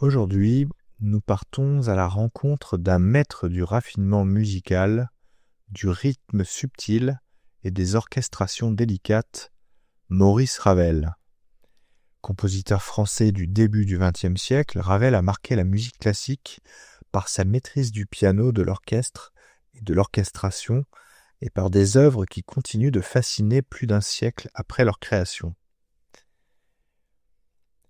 Aujourd'hui, nous partons à la rencontre d'un maître du raffinement musical, du rythme subtil et des orchestrations délicates, Maurice Ravel. Compositeur français du début du XXe siècle, Ravel a marqué la musique classique par sa maîtrise du piano, de l'orchestre et de l'orchestration, et par des œuvres qui continuent de fasciner plus d'un siècle après leur création.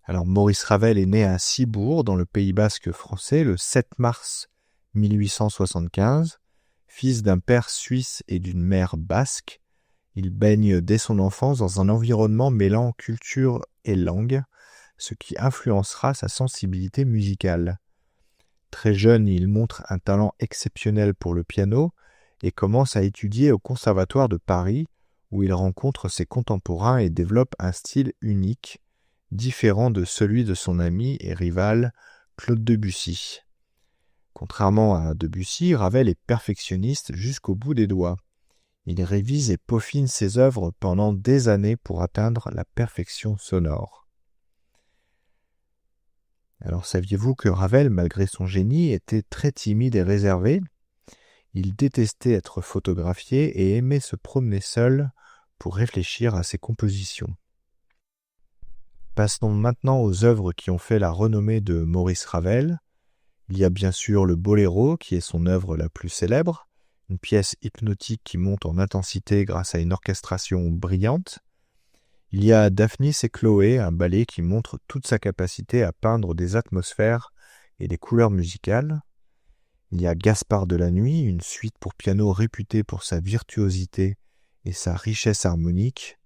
Alors Maurice Ravel est né à Cibourg, dans le Pays basque français, le 7 mars 1875. Fils d'un père suisse et d'une mère basque, il baigne dès son enfance dans un environnement mêlant culture et langue, ce qui influencera sa sensibilité musicale. Très jeune, il montre un talent exceptionnel pour le piano et commence à étudier au Conservatoire de Paris, où il rencontre ses contemporains et développe un style unique, différent de celui de son ami et rival Claude Debussy. Contrairement à Debussy, Ravel est perfectionniste jusqu'au bout des doigts. Il révise et peaufine ses œuvres pendant des années pour atteindre la perfection sonore. Alors saviez-vous que Ravel, malgré son génie, était très timide et réservé ? Il détestait être photographié et aimait se promener seul pour réfléchir à ses compositions. Passons maintenant aux œuvres qui ont fait la renommée de Maurice Ravel. Il y a bien sûr le Boléro, qui est son œuvre la plus célèbre, une pièce hypnotique qui monte en intensité grâce à une orchestration brillante. Il y a Daphnis et Chloé, un ballet qui montre toute sa capacité à peindre des atmosphères et des couleurs musicales. Il y a Gaspard de la Nuit, une suite pour piano réputée pour sa virtuosité et sa richesse harmonique.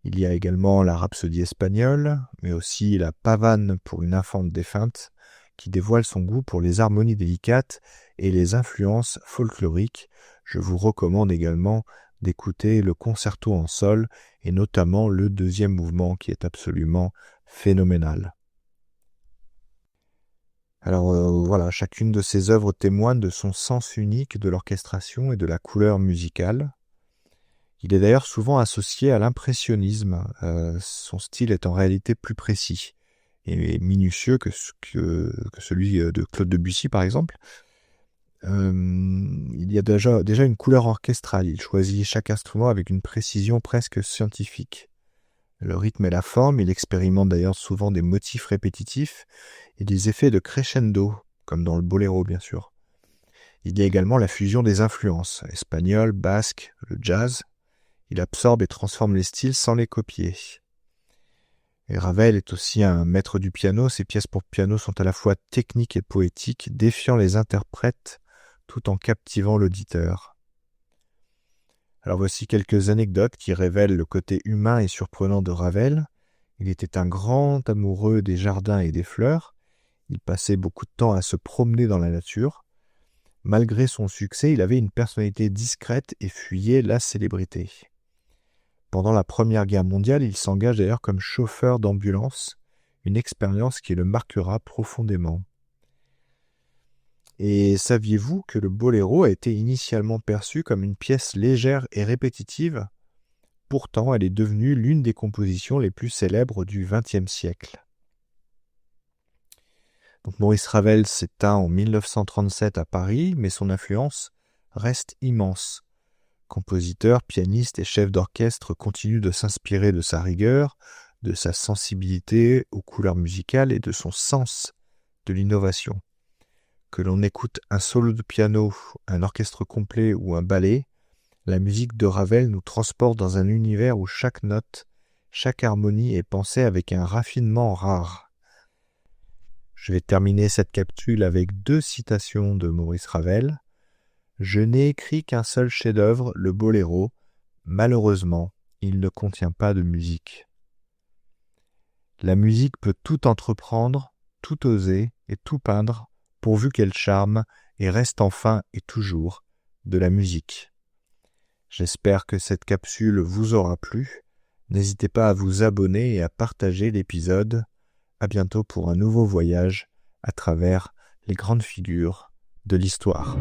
Il y a également la Rhapsodie espagnole, mais aussi la Pavane pour une infante défunte, qui dévoile son goût pour les harmonies délicates et les influences folkloriques. Je vous recommande également d'écouter le concerto en sol, et notamment le deuxième mouvement qui est absolument phénoménal. Alors voilà, chacune de ces œuvres témoigne de son sens unique de l'orchestration et de la couleur musicale. Il est d'ailleurs souvent associé à l'impressionnisme. Son style est en réalité plus précis et minutieux que celui de Claude Debussy, par exemple. Il y a déjà une couleur orchestrale. Il choisit chaque instrument avec une précision presque scientifique. Le rythme et la forme, il expérimente d'ailleurs souvent des motifs répétitifs et des effets de crescendo, comme dans le boléro bien sûr. Il y a également la fusion des influences, espagnol, basque, le jazz. Il absorbe et transforme les styles sans les copier. Et Ravel est aussi un maître du piano. Ses pièces pour piano sont à la fois techniques et poétiques, défiant les interprètes tout en captivant l'auditeur. Alors voici quelques anecdotes qui révèlent le côté humain et surprenant de Ravel. Il était un grand amoureux des jardins et des fleurs. Il passait beaucoup de temps à se promener dans la nature. Malgré son succès, il avait une personnalité discrète et fuyait la célébrité. Pendant la Première Guerre mondiale, il s'engage d'ailleurs comme chauffeur d'ambulance, une expérience qui le marquera profondément. Et saviez-vous que le boléro a été initialement perçu comme une pièce légère et répétitive ? Pourtant, elle est devenue l'une des compositions les plus célèbres du XXe siècle. Donc, Maurice Ravel s'éteint en 1937 à Paris, mais son influence reste immense. Compositeur, pianiste et chef d'orchestre continue de s'inspirer de sa rigueur, de sa sensibilité aux couleurs musicales et de son sens de l'innovation. Que l'on écoute un solo de piano, un orchestre complet ou un ballet, la musique de Ravel nous transporte dans un univers où chaque note, chaque harmonie est pensée avec un raffinement rare. Je vais terminer cette capsule avec 2 citations de Maurice Ravel. Je n'ai écrit qu'un seul chef-d'œuvre, le boléro. Malheureusement, il ne contient pas de musique. La musique peut tout entreprendre, tout oser et tout peindre, pourvu qu'elle charme et reste enfin et toujours de la musique. J'espère que cette capsule vous aura plu. N'hésitez pas à vous abonner et à partager l'épisode. À bientôt pour un nouveau voyage à travers les grandes figures de l'histoire.